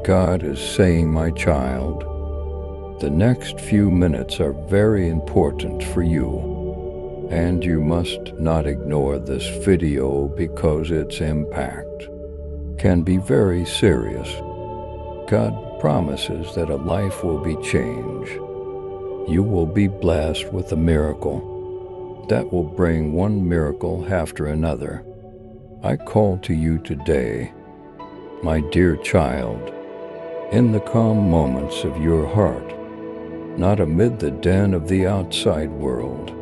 God is saying, my child, the next few minutes are very important for you, and you must not ignore this video because its impact can be very serious. God promises that a life will be changed. You will be blessed with a miracle that will bring one miracle after another. I call to you today, my dear child, in the calm moments of your heart, not amid the din of the outside world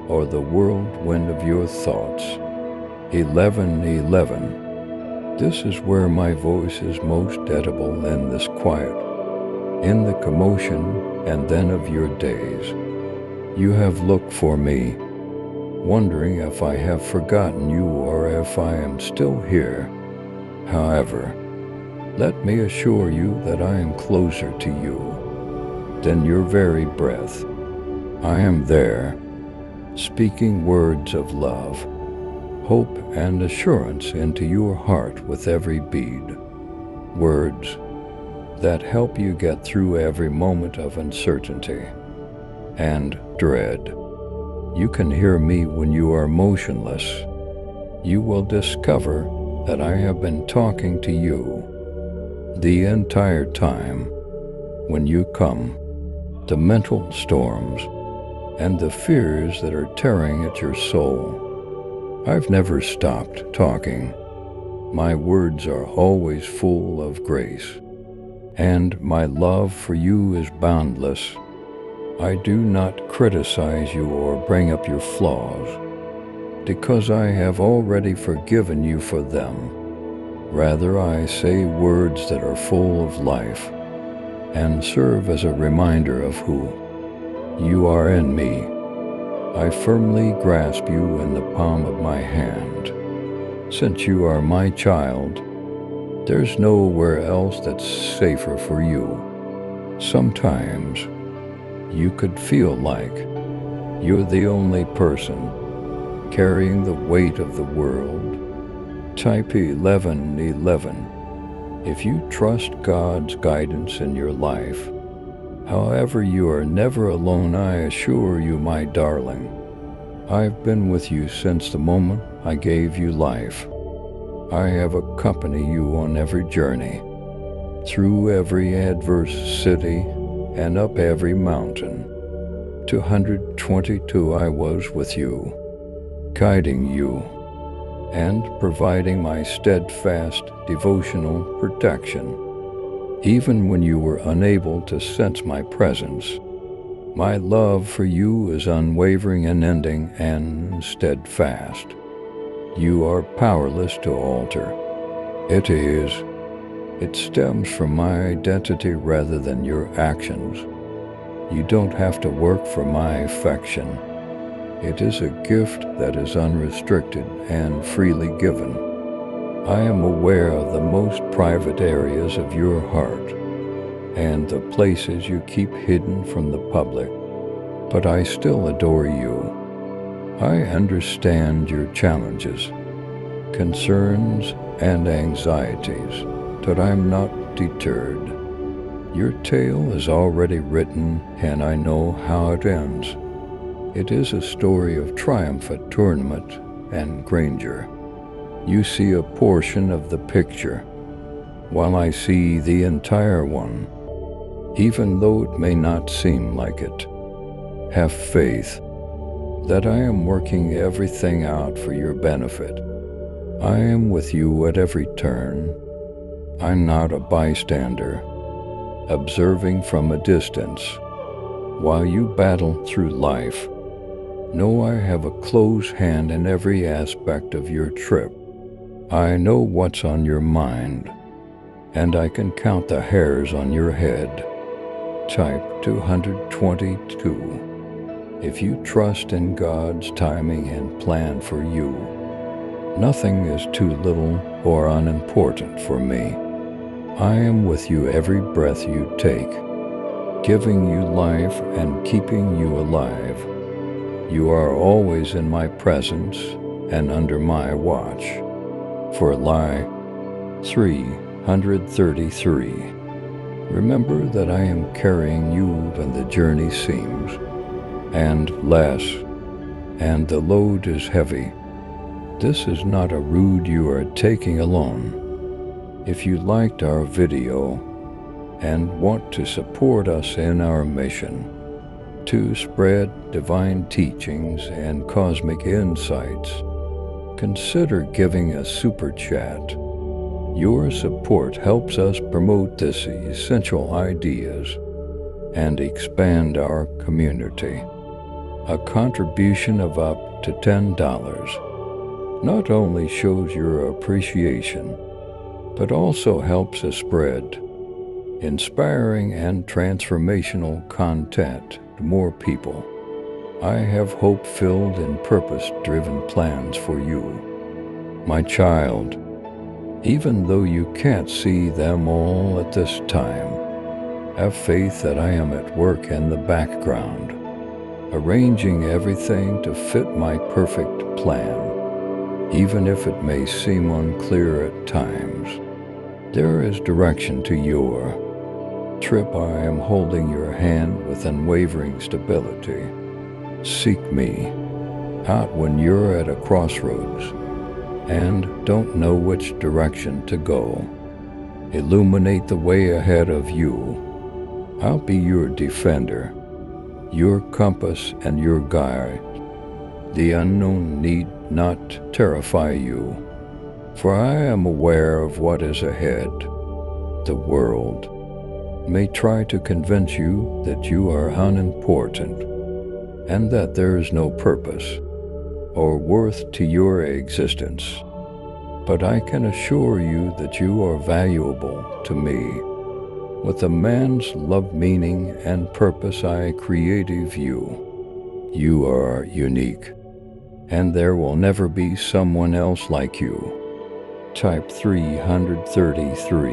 or the whirlwind of your thoughts. 11:11. This is where my voice is most audible, in this quiet, in the commotion and then of your days. You have looked for me, wondering if I have forgotten you or if I am still here. However, let me assure you that I am closer to you than your very breath. I am there, speaking words of love, hope, and assurance into your heart with every beat. Words that help you get through every moment of uncertainty and dread. You can hear me when you are motionless. You will discover that I have been talking to you the entire time. When you come, the mental storms and the fears that are tearing at your soul, I've never stopped talking. My words are always full of grace, and my love for you is boundless. I do not criticize you or bring up your flaws, because I have already forgiven you for them. Rather, I say words that are full of life and serve as a reminder of who you are in me. I firmly grasp you in the palm of my hand. Since you are my child, there's nowhere else that's safer for you. Sometimes you could feel like you're the only person carrying the weight of the world. Type 11:11. If you trust God's guidance in your life, however, you are never alone, I assure you, my darling. I've been with you since the moment I gave you life. I have accompanied you on every journey, through every adverse city and up every mountain. 222 I was with you, guiding you and providing my steadfast devotional protection. Even when you were unable to sense my presence, my love for you is unwavering, unending, and steadfast. You are powerless to alter. It stems from my identity rather than your actions. You don't have to work for my affection. It is a gift that is unrestricted and freely given. I am aware of the most private areas of your heart and the places you keep hidden from the public, but I still adore you. I understand your challenges, concerns, and anxieties, but I'm not deterred. Your tale is already written, and I know how it ends. It is a story of triumph at tournament and grandeur. You see a portion of the picture, while I see the entire one, even though it may not seem like it. Have faith that I am working everything out for your benefit. I am with you at every turn. I'm not a bystander, observing from a distance while you battle through life. No, I have a close hand in every aspect of your trip. I know what's on your mind, and I can count the hairs on your head. Type 222. If you trust in God's timing and plan for you, nothing is too little or unimportant for me. I am with you every breath you take, giving you life and keeping you alive. You are always in my presence and under my watch. For lie 3 133. Remember that I am carrying you when the journey seems, and less, and the load is heavy. This is not a road you are taking alone. If you liked our video and want to support us in our mission to spread divine teachings and cosmic insights, consider giving a super chat. Your support helps us promote these essential ideas and expand our community. A contribution of up to $10 not only shows your appreciation, but also helps us spread inspiring and transformational content to more people. I have hope-filled and purpose-driven plans for you, my child. Even though you can't see them all at this time, have faith that I am at work in the background, arranging everything to fit my perfect plan. Even if it may seem unclear at times, there is direction to your trip. I am holding your hand with unwavering stability. Seek me out when you're at a crossroads and don't know which direction to go. Illuminate the way ahead of you. I'll be your defender, your compass and your guide. The unknown need not terrify you, for I am aware of what is ahead. The world may try to convince you that you are unimportant and that there is no purpose or worth to your existence. But I can assure you that you are valuable to me. With a man's love, meaning, and purpose I created you. You are unique, and there will never be someone else like you. Type 333.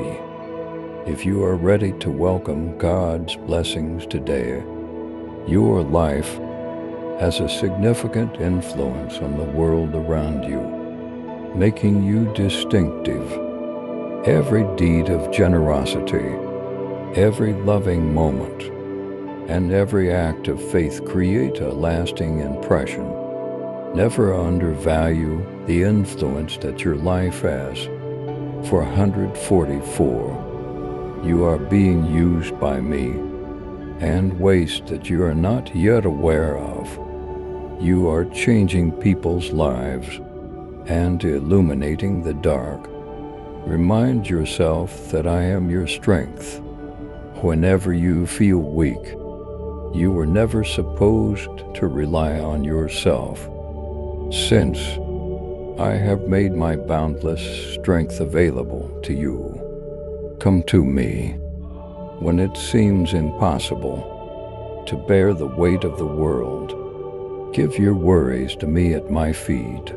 If you are ready to welcome God's blessings today, your life has a significant influence on the world around you, making you distinctive. Every deed of generosity, every loving moment, and every act of faith create a lasting impression. Never undervalue the influence that your life has. For 144, you are being used by me and ways that you are not yet aware of. You are changing people's lives and illuminating the dark. Remind yourself that I am your strength. Whenever you feel weak, you were never supposed to rely on yourself. Since I have made my boundless strength available to you, come to me when it seems impossible to bear the weight of the world. Give your worries to me at my feet,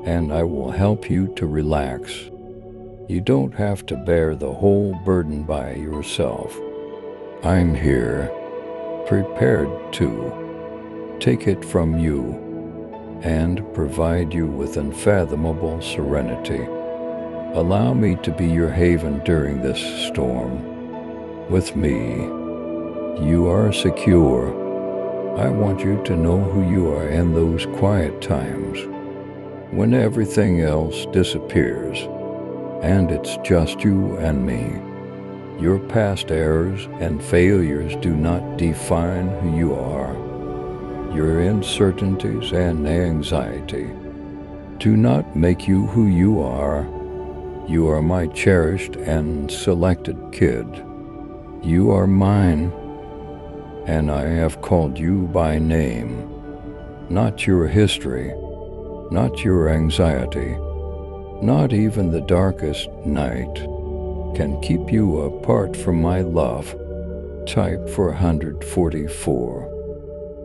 and I will help you to relax. You don't have to bear the whole burden by yourself. I'm here, prepared to take it from you and provide you with unfathomable serenity. Allow me to be your haven during this storm. With me, you are secure. I want you to know who you are in those quiet times when everything else disappears and it's just you and me. Your past errors and failures do not define who you are. Your uncertainties and anxiety do not make you who you are. You are my cherished and selected kid. You are mine, and I have called you by name. Not your history, not your anxiety, not even the darkest night can keep you apart from my love. Type 444.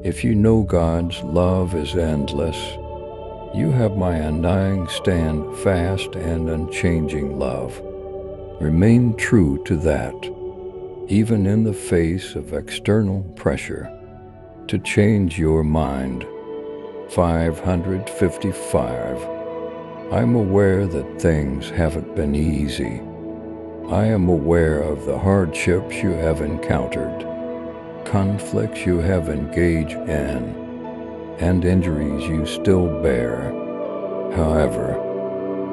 If you know God's love is endless, you have my undying, stand fast, and unchanging love. Remain true to that, even in the face of external pressure to change your mind. 555. I'm aware that things haven't been easy. I am aware of the hardships you have encountered, conflicts you have engaged in, and injuries you still bear. However,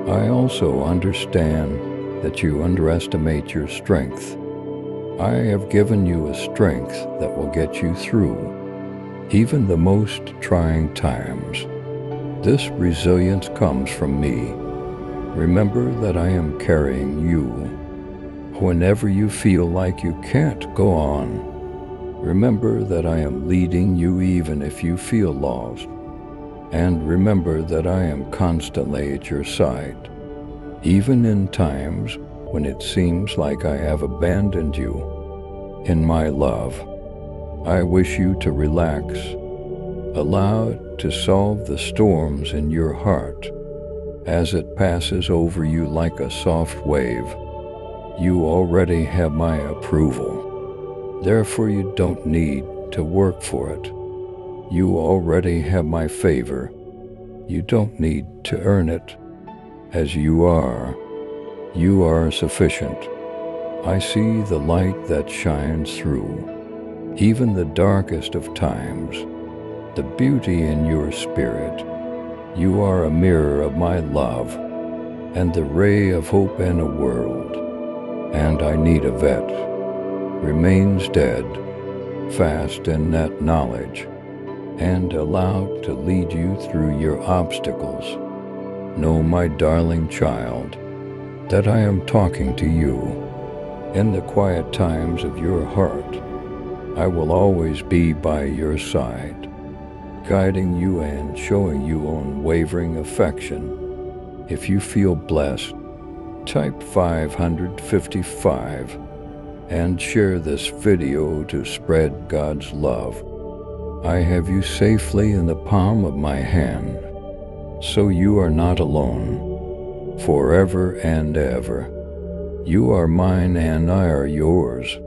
I also understand that you underestimate your strength. I have given you a strength that will get you through even the most trying times. This resilience comes from me. Remember that I am carrying you. Whenever you feel like you can't go on, remember that I am leading you even if you feel lost. And remember that I am constantly at your side, even in times when it seems like I have abandoned you. In my love, I wish you to relax. Allow it to solve the storms in your heart as it passes over you like a soft wave. You already have my approval. Therefore, you don't need to work for it. You already have my favor. You don't need to earn it. As you are sufficient. I see the light that shines through even the darkest of times, the beauty in your spirit. You are a mirror of my love and the ray of hope in a world. And I need a vet remains dead, fast in that knowledge, and allowed to lead you through your obstacles. Know, my darling child, that I am talking to you. In the quiet times of your heart, I will always be by your side, guiding you and showing you unwavering affection. If you feel blessed, type 555 and share this video to spread God's love. I have you safely in the palm of my hand, so you are not alone, forever and ever. You are mine and I are yours.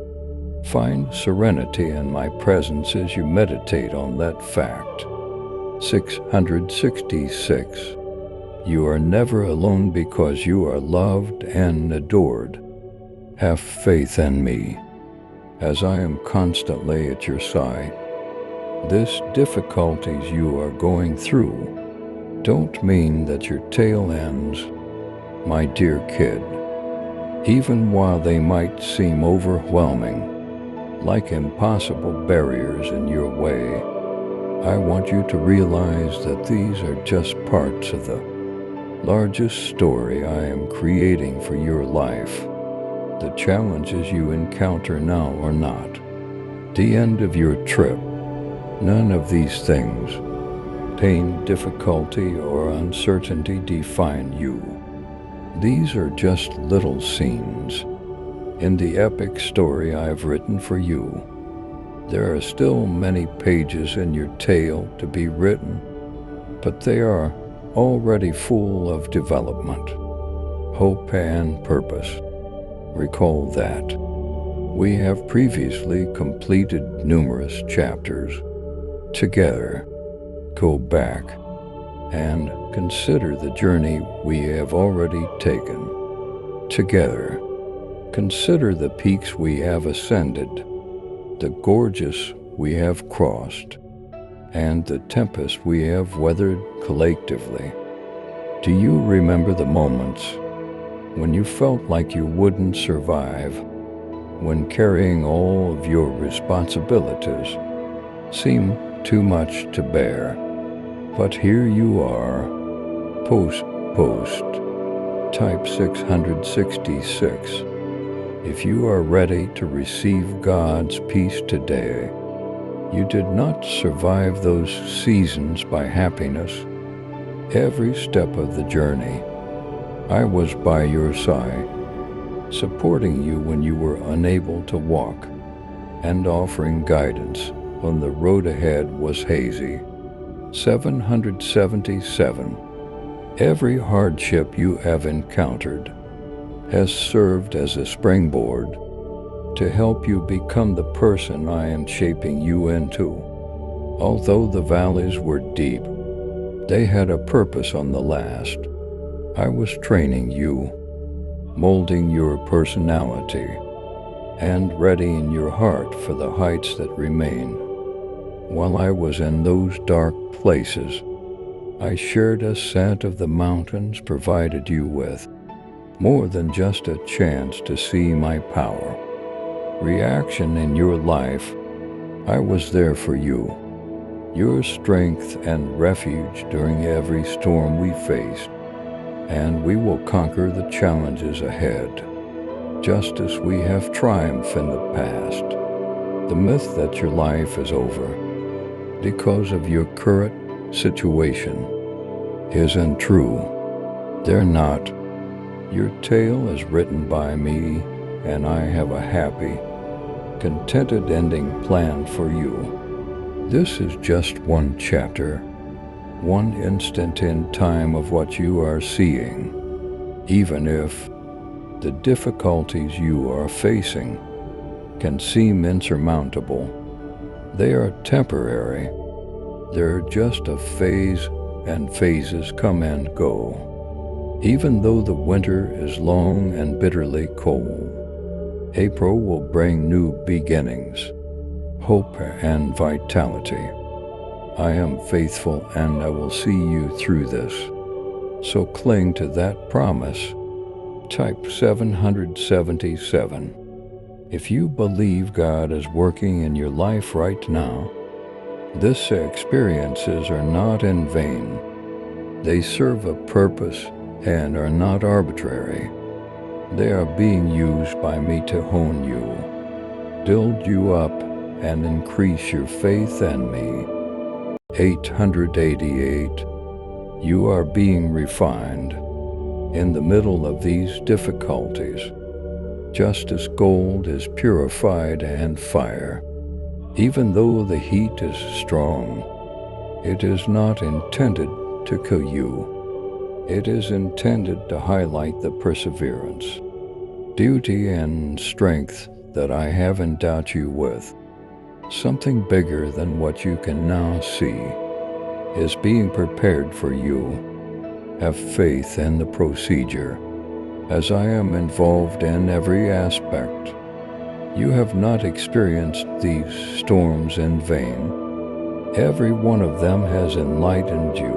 Find serenity in my presence as you meditate on that fact. 666. You are never alone because you are loved and adored. Have faith in me, as I am constantly at your side. This difficulties you are going through don't mean that your tale ends, my dear kid. Even while they might seem overwhelming, like impossible barriers in your way, I want you to realize that these are just parts of the largest story I am creating for your life. The challenges you encounter now are not the end of your trip. None of these things, pain, difficulty, or uncertainty, define you. These are just little scenes in the epic story I've written for you. There are still many pages in your tale to be written, but they are already full of development, hope, and purpose. Recall that we have previously completed numerous chapters. Together, go back and consider the journey we have already taken. Together, consider the peaks we have ascended, the gorges we have crossed, and the tempest we have weathered collectively. Do you remember the moments when you felt like you wouldn't survive, when carrying all of your responsibilities seemed too much to bear? But here you are, post, type 666. If you are ready to receive God's peace today, you did not survive those seasons by happiness. Every step of the journey, I was by your side, supporting you when you were unable to walk, and offering guidance when the road ahead was hazy. 777. Every hardship you have encountered has served as a springboard to help you become the person I am shaping you into. Although the valleys were deep, they had a purpose on the last. I was training you. molding your personality and readying your heart for the heights that remain. While I was in those dark places, I shared a scent of the mountains provided you with, more than just a chance to see my power. Reaction in your life, I was there for you, your strength and refuge during every storm we faced, and we will conquer the challenges ahead, just as we have triumphed in the past. The myth that your life is over because of your current situation isn't true. They're not. Your tale is written by me, and I have a happy, contented ending planned for you. This is just one chapter, one instant in time of what you are seeing. Even if the difficulties you are facing can seem insurmountable, they are temporary. They're just a phase, and phases come and go. Even though the winter is long and bitterly cold, April will bring new beginnings, hope and vitality. I am faithful, and I will see you through this. So cling to that promise. Type 777. If you believe God is working in your life right now, these experiences are not in vain. They serve a purpose and are not arbitrary. They are being used by me to hone you, build you up, and increase your faith in me. 888. You are being refined in the middle of these difficulties, just as gold is purified and fire. Even though the heat is strong, it is not intended to kill you. It is intended to highlight the perseverance, duty, and strength that I have endowed you with. Something bigger than what you can now see is being prepared for you. Have faith in the procedure, as I am involved in every aspect. You have not experienced these storms in vain. Every one of them has enlightened you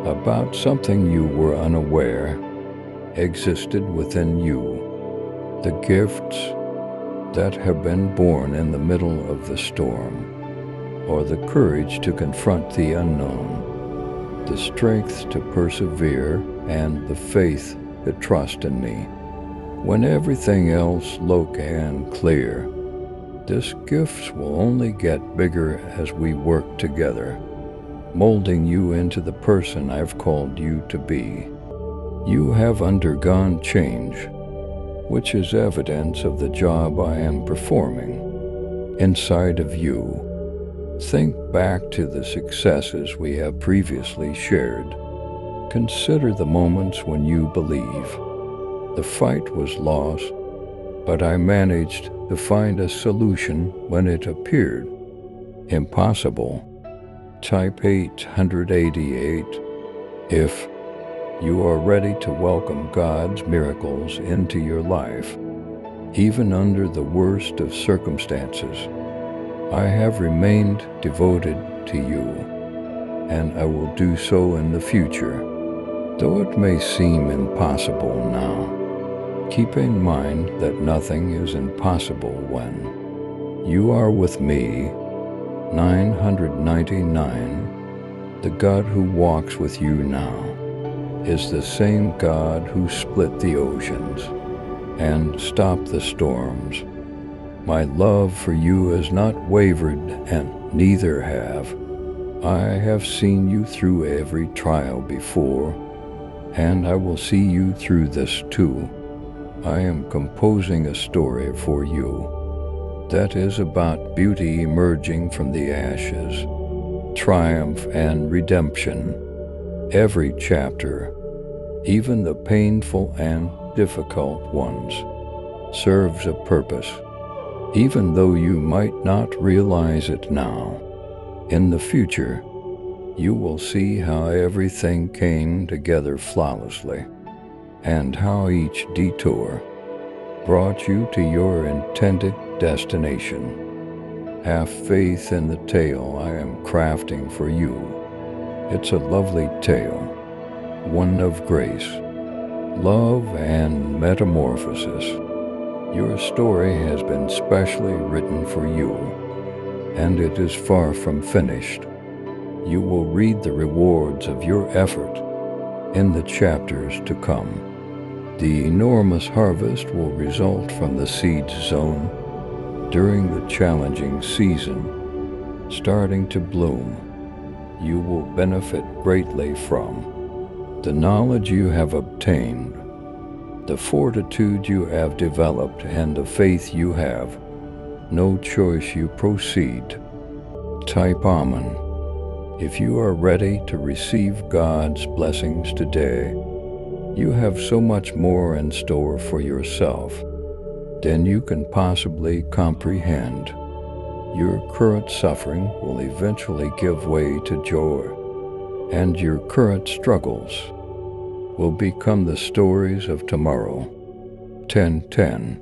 about something you were unaware existed within you. The gifts that have been born in the middle of the storm, or the courage to confront the unknown, the strength to persevere, and the faith to trust in me when everything else look unclear. These gifts will only get bigger as we work together, molding you into the person I've called you to be. You have undergone change, which is evidence of the job I am performing inside of you. Think back to the successes we have previously shared. Consider the moments when you believe. The fight was lost, but I managed to find a solution when it appeared impossible. Type 888 if you are ready to welcome God's miracles into your life, even under the worst of circumstances. I have remained devoted to you, and I will do so in the future. Though it may seem impossible now, keep in mind that nothing is impossible when you are with me. 999. The God who walks with you now is the same God who split the oceans and stopped the storms. My love for you has not wavered, and neither have. I have seen you through every trial before, and I will see you through this too. I am composing a story for you that is about beauty emerging from the ashes, triumph and redemption. Every chapter, even the painful and difficult ones, serves a purpose, even though you might not realize it now. In the future, you will see how everything came together flawlessly. and how each detour brought you to your intended destination. Have faith in the tale I am crafting for you. It's a lovely tale, one of grace, love, and metamorphosis. Your story has been specially written for you, and it is far from finished. You will read the rewards of your effort in the chapters to come. The enormous harvest will result from the seed sown during the challenging season starting to bloom. You will benefit greatly from the knowledge you have obtained, the fortitude you have developed, and the faith you have. No choice, you proceed. Type Amen if you are ready to receive God's blessings today. You have so much more in store for yourself than you can possibly comprehend. Your current suffering will eventually give way to joy, and your current struggles will become the stories of tomorrow. 10:10.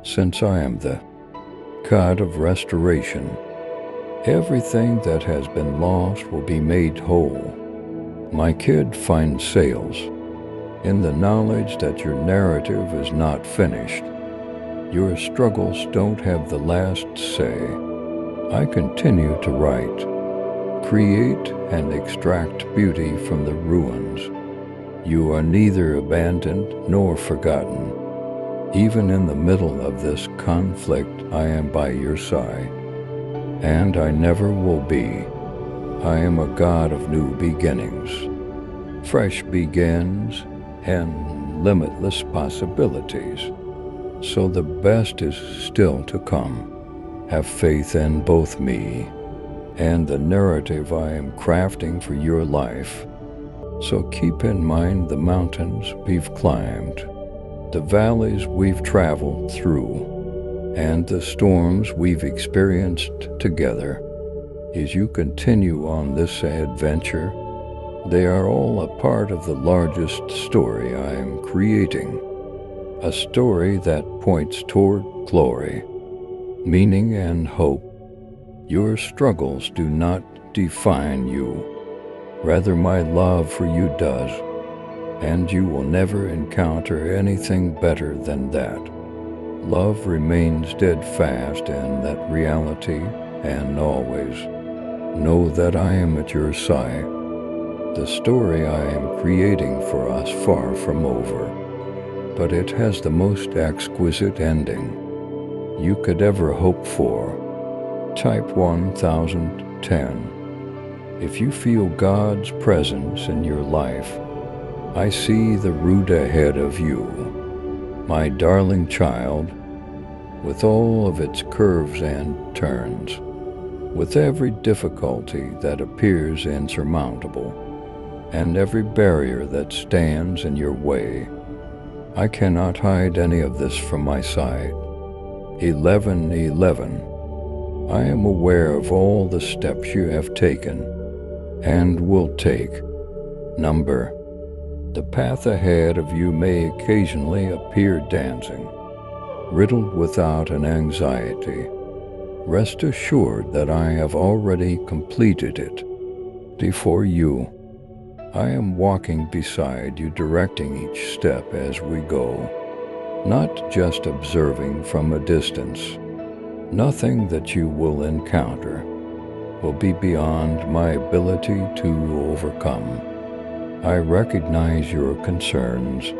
Since I am the God of restoration, everything that has been lost will be made whole. My kid, find sales in the knowledge that your narrative is not finished. Your struggles don't have the last say. I continue to write, create, and extract beauty from the ruins. You are neither abandoned nor forgotten. Even in the middle of this conflict, I am by your side, and I never will be. I am a God of new beginnings. Fresh begins and limitless possibilities. So the best is still to come. Have faith in both me and the narrative I am crafting for your life. So keep in mind the mountains we've climbed, the valleys we've traveled through, and the storms we've experienced together. As you continue on this adventure, they are all a part of the largest story I am creating. A story that points toward glory, meaning, and hope. Your struggles do not define you. Rather, my love for you does, and you will never encounter anything better than that. Love remains steadfast in that reality, and always know that I am at your side. The story I am creating for us far from over, but it has the most exquisite ending you could ever hope for. Type 1010 if you feel God's presence in your life. I see the route ahead of you, my darling child, with all of its curves and turns, with every difficulty that appears insurmountable, and every barrier that stands in your way. I cannot hide any of this from my sight. 11:11. I am aware of all the steps you have taken and will take. Number. The path ahead of you may occasionally appear dancing, riddled without an anxiety. Rest assured that I have already completed it before you. I am walking beside you, directing each step as we go, not just observing from a distance. Nothing that you will encounter will be beyond my ability to overcome. I recognize your concerns.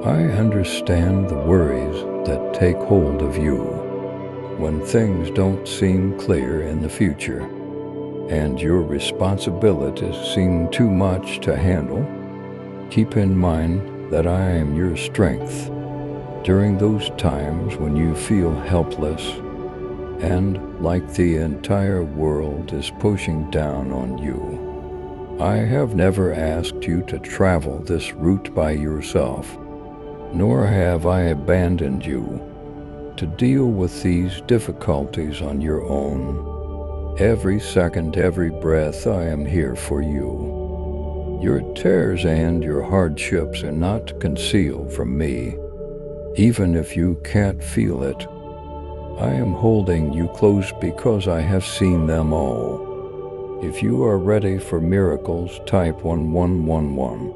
I understand the worries that take hold of you when things don't seem clear in the future, and your responsibilities seem too much to handle. Keep in mind that I am your strength during those times when you feel helpless and like the entire world is pushing down on you. I have never asked you to travel this route by yourself, nor have I abandoned you to deal with these difficulties on your own. Every second, every breath, I am here for you. Your tears and your hardships are not concealed from me. Even if you can't feel it, I am holding you close because I have seen them all. If you are ready for miracles, type 1111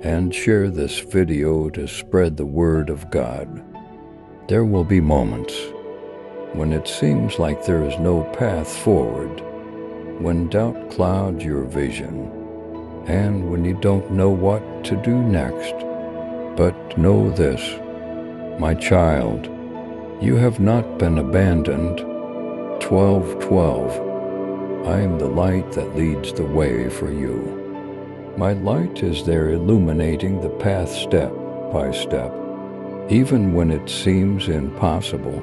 and share this video to spread the word of God. There will be moments when it seems like there is no path forward, when doubt clouds your vision, and when you don't know what to do next. But know this, my child, you have not been abandoned. 12:12. I am the light that leads the way for you. My light is there illuminating the path step by step, even when it seems impossible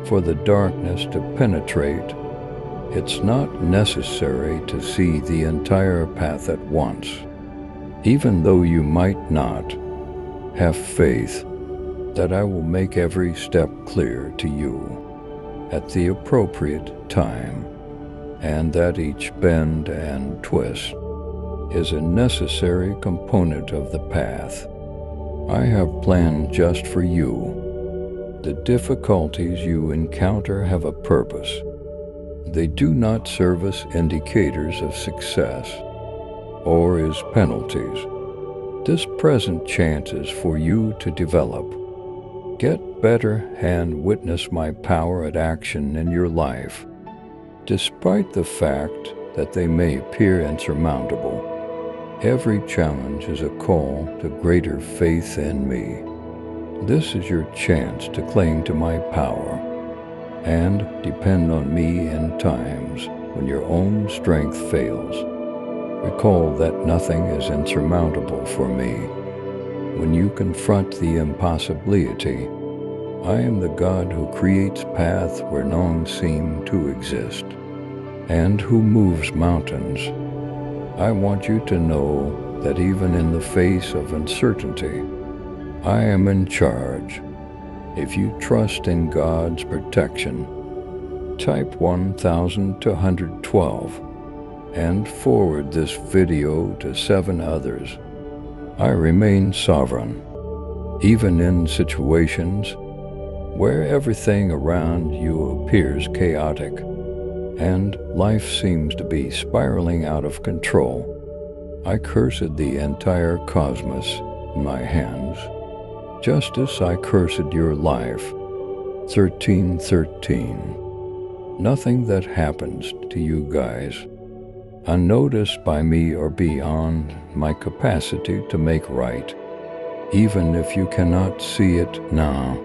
for the darkness to penetrate. It's not necessary to see the entire path at once. Even though you might not, have faith that I will make every step clear to you at the appropriate time, and that each bend and twist is a necessary component of the path I have planned just for you. The difficulties you encounter have a purpose. They do not serve as indicators of success or as penalties. This present chance is for you to develop, get better, and witness my power at action in your life. Despite the fact that they may appear insurmountable, every challenge is a call to greater faith in me. This is your chance to cling to my power and depend on me in times when your own strength fails. Recall that nothing is insurmountable for me. When you confront the impossibility, I am the God who creates paths where none seem to exist, and who moves mountains. I want you to know that even in the face of uncertainty, I am in charge. If you trust in God's protection, type 1212 and forward this video to 7 others. I remain sovereign, even in situations where everything around you appears chaotic and life seems to be spiraling out of control. I cursed the entire cosmos in my hands, just as I cursed your life. 13:13. Nothing that happens to you guys, unnoticed by me or beyond my capacity to make right, even if you cannot see it now.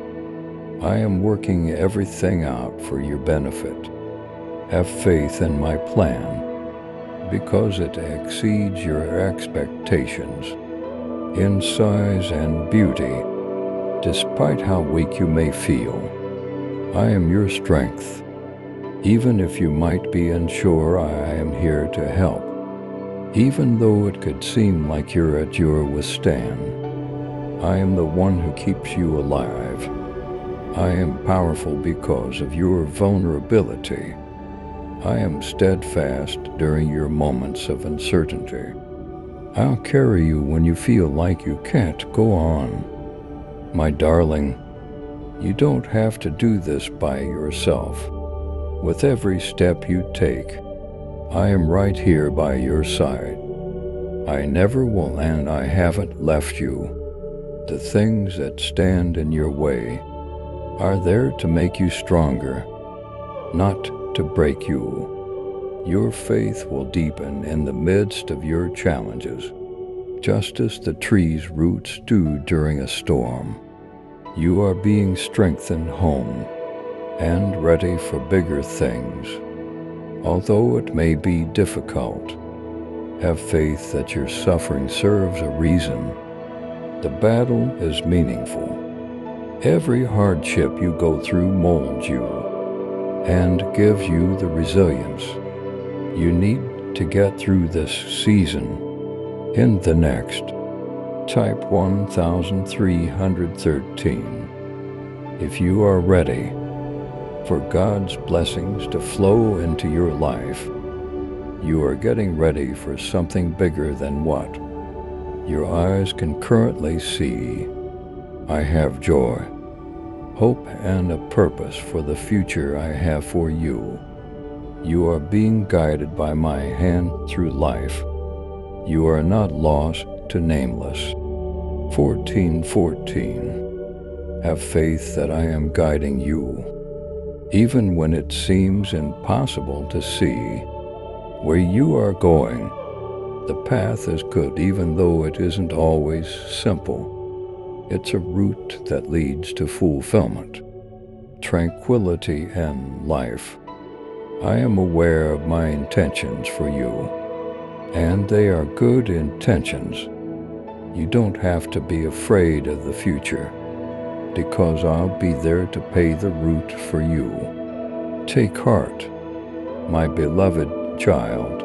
I am working everything out for your benefit. Have faith in my plan, because it exceeds your expectations in size and beauty. Despite how weak you may feel, I am your strength. Even if you might be unsure, I am here to help. Even though it could seem like you're at your withstand, I am the one who keeps you alive. I am powerful because of your vulnerability. I am steadfast during your moments of uncertainty. I'll carry you when you feel like you can't go on. My darling, you don't have to do this by yourself. With every step you take, I am right here by your side. I never will, and I haven't left you. The things that stand in your way are there to make you stronger, not to break you. Your faith will deepen in the midst of your challenges, just as the tree's roots do during a storm. You are being strengthened home and ready for bigger things. Although it may be difficult, have faith that your suffering serves a reason. The battle is meaningful. Every hardship you go through molds you and gives you the resilience you need to get through this season. In the next, type 1313. If you are ready for God's blessings to flow into your life, You are getting ready for something bigger than what your eyes can currently see. I have joy, hope, and a purpose for the future I have for you. You are being guided by my hand through life. You are not lost to nameless. 14:14. Have faith that I am guiding you. Even when it seems impossible to see where you are going, the path is good even though it isn't always simple. It's a route that leads to fulfillment, tranquility, and life. I am aware of my intentions for you, and they are good intentions. You don't have to be afraid of the future, because I'll be there to pay the route for you. Take heart, my beloved child.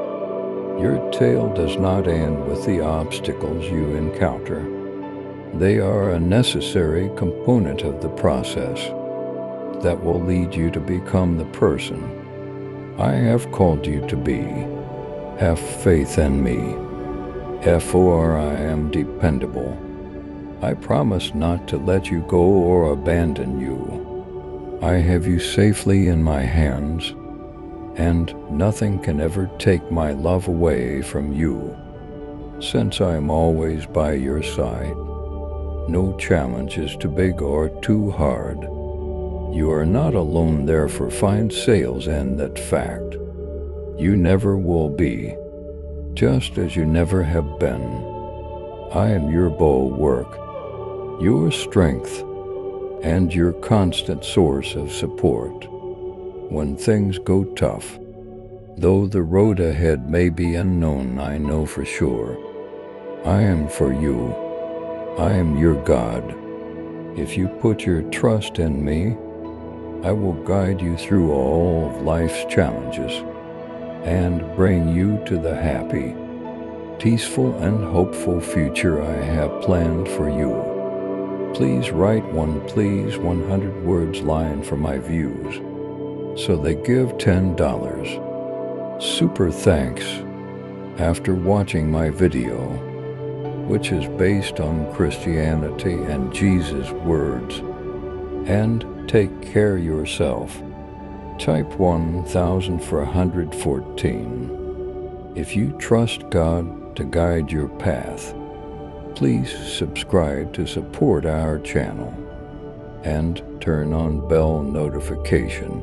Your tale does not end with the obstacles you encounter. They are a necessary component of the process that will lead you to become the person I have called you to be. Have faith in me, for I am dependable. I promise not to let you go or abandon you. I have you safely in my hands, and nothing can ever take my love away from you, since I am always by your side. No challenge is too big or too hard. You are not alone, therefore find solace in that fact. You never will be, just as you never have been. I am your bulwark, your strength, and your constant source of support. When things go tough, though the road ahead may be unknown, I know for sure I am for you. I am your God. If you put your trust in me, I will guide you through all of life's challenges and bring you to the happy, peaceful, and hopeful future I have planned for you. Please write 100 words line for my views, so they give $10. Super thanks after watching my video, which is based on Christianity and Jesus' words. And take care yourself. Type 1000 for 114. If you trust God to guide your path, please subscribe to support our channel and turn on bell notification